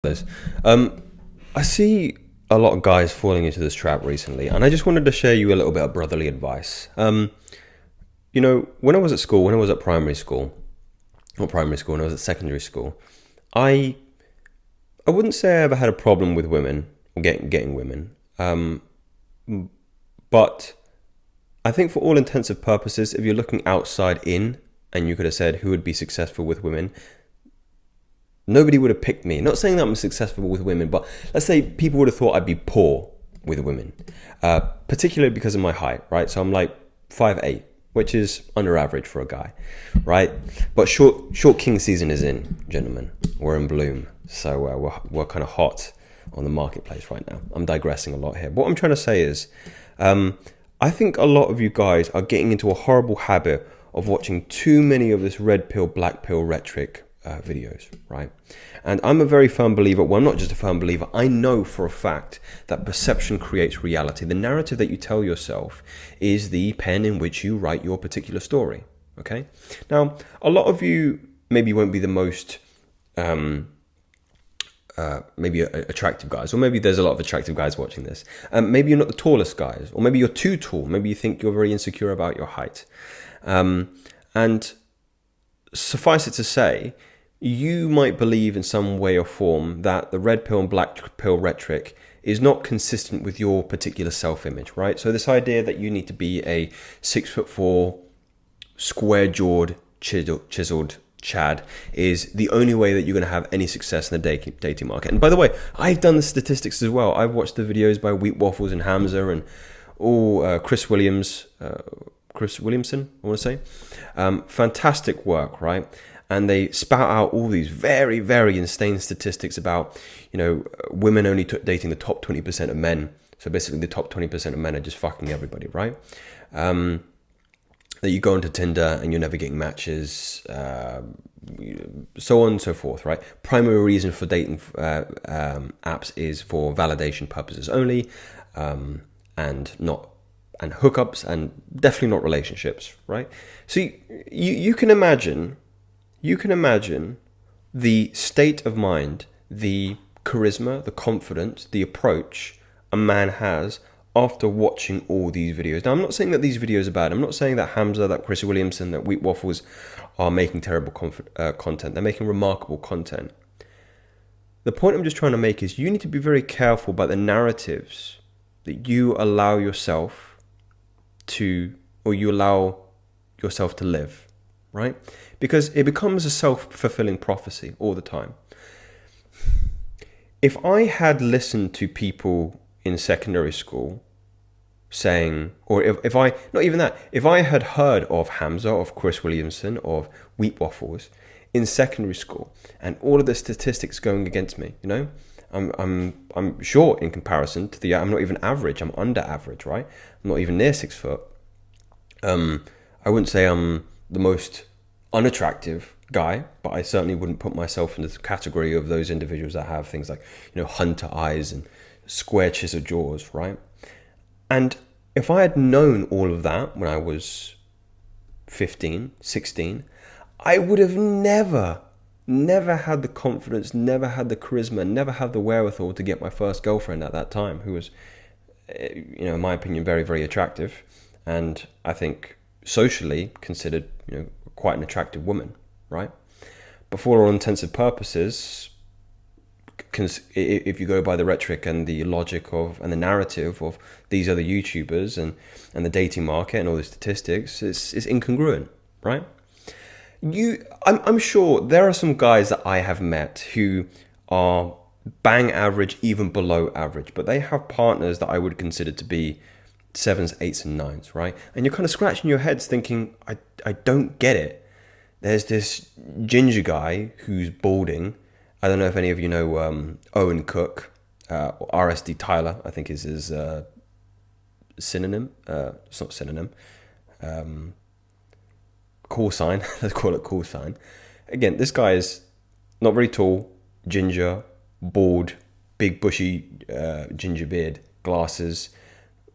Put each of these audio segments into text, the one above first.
This. I see a lot of guys falling into this trap recently, and I just wanted to share you a little bit of brotherly advice. When I was at school, when I was at primary school, not primary school, when I was at secondary school, I I wouldn't say I ever had a problem with women or getting women, but I think for all intensive purposes, if you're looking outside in, and you could have said who would be successful with women, nobody would have picked me. Not saying that I'm successful with women, but let's say people would have thought I'd be poor with women, particularly because of my height, right? So I'm like 5'8", which is under average for a guy, right? But short king season is in, gentlemen. We're in bloom, so we're kind of hot on the marketplace right now. I'm digressing a lot here. What I'm trying to say is, I think a lot of you guys are getting into a horrible habit of watching too many of this red pill, black pill rhetoric videos, right? And I'm a very firm believer, well, I'm not just a firm believer, I know for a fact that perception creates reality. The narrative that you tell yourself is the pen in which you write your particular story, okay? Now, a lot of you maybe won't be the most maybe attractive guys, or maybe there's a lot of attractive guys watching this. Maybe you're not the tallest guys, or maybe you're too tall. Maybe you think you're very insecure about your height. And suffice it to say, you might believe in some way or form that the red pill and black pill rhetoric is not consistent with your particular self-image, right? So this idea that you need to be a 6'4", square-jawed, chiseled Chad is the only way that you're going to have any success in the dating market. And by the way, I've done the statistics as well. I've watched the videos by Wheat Waffles and Hamza and Chris Williamson, I want to say. Fantastic work, right? And they spout out all these very, very insane statistics about, women only dating the top 20% of men. So basically the top 20% of men are just fucking everybody, right? That you go onto Tinder and you're never getting matches, so on and so forth, right? Primary reason for dating apps is for validation purposes only, and hookups, and definitely not relationships, right? So you can imagine the state of mind, the charisma, the confidence, the approach a man has after watching all these videos. Now, I'm not saying that these videos are bad. I'm not saying that Hamza, that Chris Williamson, that Wheat Waffles are making terrible content. They're making remarkable content. The point I'm just trying to make is you need to be very careful about the narratives that you allow yourself to live, right? Because it becomes a self-fulfilling prophecy all the time. If I had listened to people in secondary school saying, or if I had heard of Hamza, of Chris Williamson, of Wheat Waffles in secondary school, and all of the statistics going against me, I'm short in comparison to I'm not even average, I'm under average, right? I'm not even near 6 foot. I wouldn't say I'm the most unattractive guy, but I certainly wouldn't put myself in the category of those individuals that have things like, hunter eyes and square chiseled jaws, right? And if I had known all of that when I was 15, 16, I would have never had the confidence, never had the charisma, never had the wherewithal to get my first girlfriend at that time, who was, in my opinion, very, very attractive. And I think socially considered, quite an attractive woman, right? But for all intensive purposes, if you go by the rhetoric and the logic and the narrative of these other YouTubers and the dating market and all the statistics, it's incongruent, right? I'm sure there are some guys that I have met who are bang average, even below average, but they have partners that I would consider to be 7s, 8s, and 9s, right? And you're kind of scratching your heads thinking, I don't get it. There's this ginger guy who's balding. I don't know if any of you know Owen Cook, or RSD Tyler, I think is his synonym. It's not synonym. Call sign. Let's call it call sign. Again, this guy is not very tall, ginger, bald, big bushy ginger beard, glasses.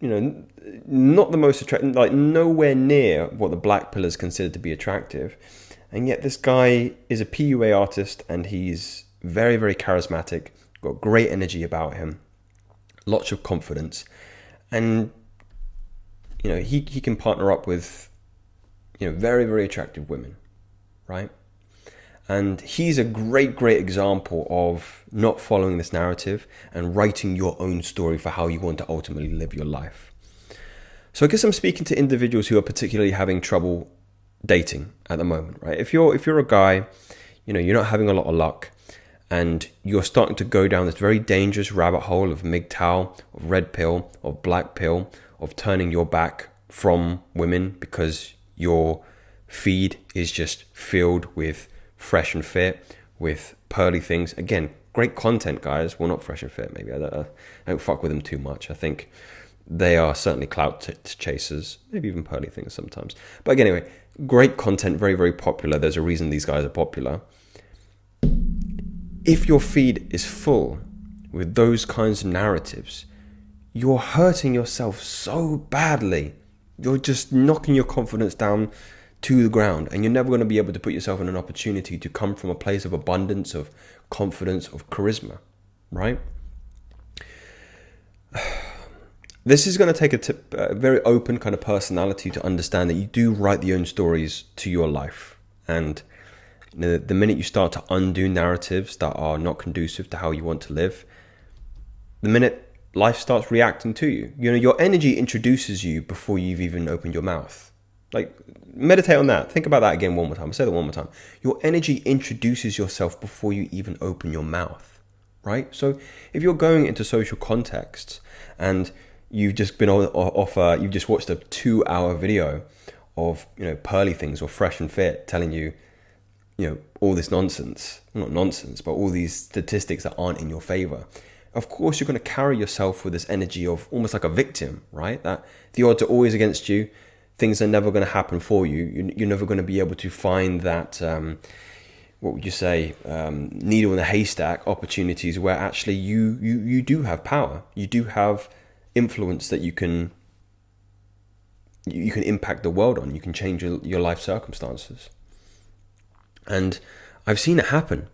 Not the most attractive, like nowhere near what the black pillars consider to be attractive. And yet this guy is a PUA artist, and he's very, very charismatic, got great energy about him, lots of confidence, and he can partner up with very, very attractive women, right? And he's a great, great example of not following this narrative and writing your own story for how you want to ultimately live your life. So I guess I'm speaking to individuals who are particularly having trouble dating at the moment, right? If you're a guy, you're not having a lot of luck, and you're starting to go down this very dangerous rabbit hole of MGTOW, of red pill, of black pill, of turning your back from women because your feed is just filled with fresh and fit, with pearly things. Again, great content, guys. Well, not fresh and fit, maybe. I don't fuck with them too much. I think they are certainly clout chasers, maybe even pearly things sometimes. But again, anyway, great content, very, very popular. There's a reason these guys are popular. If your feed is full with those kinds of narratives, you're hurting yourself so badly. You're just knocking your confidence down to the ground, and you're never going to be able to put yourself in an opportunity to come from a place of abundance, of confidence, of charisma, right? This is going to take a very open kind of personality to understand that you do write your own stories to your life. And the minute you start to undo narratives that are not conducive to how you want to live, the minute life starts reacting to you, your energy introduces you before you've even opened your mouth. Like, meditate on that. Think about that again one more time. I'll say that one more time. Your energy introduces yourself before you even open your mouth, right? So if you're going into social contexts and you've just been you've just watched a 2-hour video of, pearly things or fresh and fit telling you, all this nonsense, not nonsense, but all these statistics that aren't in your favor. Of course, you're going to carry yourself with this energy of almost like a victim, right? That the odds are always against you. Things are never going to happen for you. You're never going to be able to find that, what would you say, needle in the haystack opportunities where actually you do have power. You do have influence that you can impact the world on. You can change your life circumstances. And I've seen it happen,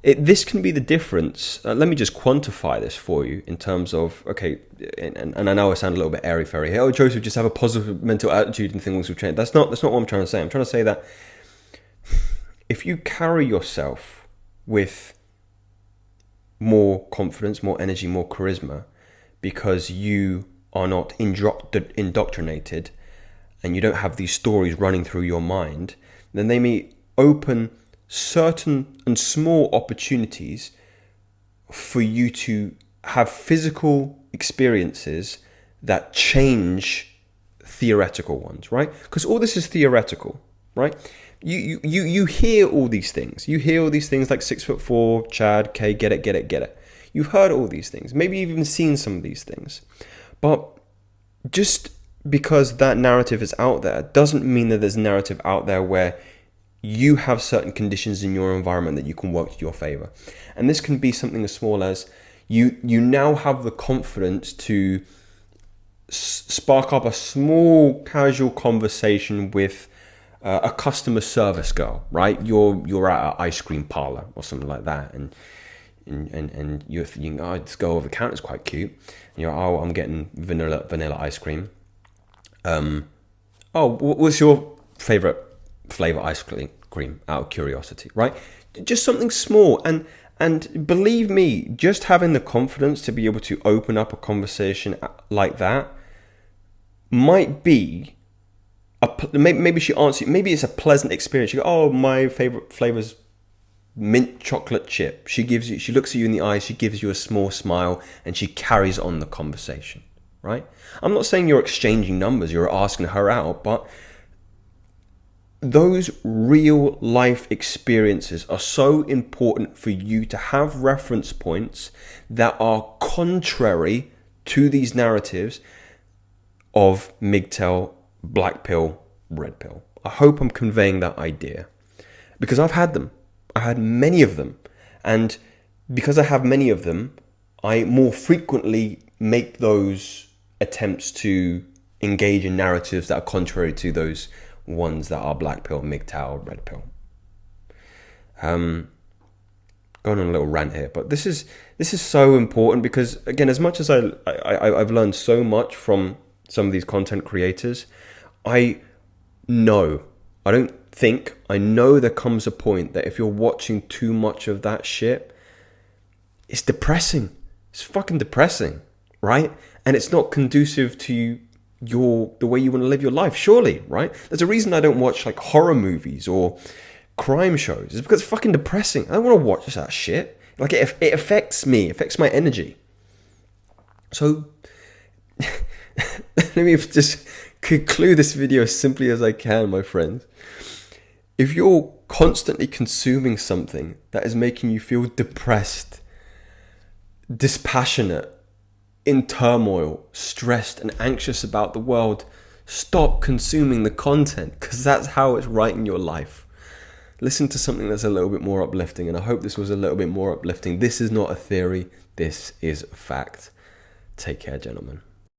this can be the difference. Let me just quantify this for you in terms of, okay, and I know I sound a little bit airy-fairy here. Oh, Joseph, just have a positive mental attitude and things will change. That's not what I'm trying to say. I'm trying to say that if you carry yourself with more confidence, more energy, more charisma, because you are not indoctrinated and you don't have these stories running through your mind, then they may open certain and small opportunities for you to have physical experiences that change theoretical ones, right? Because all this is theoretical, right? You hear all these things. You hear all these things like 6'4", Chad, K, get it. You've heard all these things. Maybe you've even seen some of these things. But just because that narrative is out there doesn't mean that there's a narrative out there where you have certain conditions in your environment that you can work to your favor. And this can be something as small as you now have the confidence to spark up a small casual conversation with a customer service girl, right? You're at an ice cream parlor or something like that, and you're thinking, oh, this girl over the counter is quite cute. And you're, oh, I'm getting vanilla ice cream. What's your favorite flavor ice cream? Out of curiosity, right? Just something small, and believe me, just having the confidence to be able to open up a conversation like that might be maybe she answers you. Maybe it's a pleasant experience. You go, oh, my favorite flavor's mint chocolate chip. She looks at you in the eyes, she gives you a small smile, and she carries on the conversation, right? I'm not saying you're exchanging numbers, you're asking her out, but those real life experiences are so important for you to have reference points that are contrary to these narratives of MGTOW, black pill, red pill. I hope I'm conveying that idea, because I've had them. I had many of them. And because I have many of them, I more frequently make those attempts to engage in narratives that are contrary to those ones that are black pill, MGTOW, red pill. Going on a little rant here, but this is so important because, again, as much as I've learned so much from some of these content creators, I know, I don't think, I know there comes a point that if you're watching too much of that shit, it's depressing. It's fucking depressing, right? And it's not conducive to the way you want to live your life, surely, right? There's a reason I don't watch like horror movies or crime shows. It's because it's fucking depressing. I don't want to watch that shit. Like it affects me, it affects my energy. So let me just conclude this video as simply as I can, my friends. If you're constantly consuming something that is making you feel depressed, dispassionate, in turmoil, stressed and anxious about the world, stop consuming the content, because that's how it's writing your life. Listen to something that's a little bit more uplifting, and I hope this was a little bit more uplifting. This is not a theory, this is a fact. Take care, gentlemen.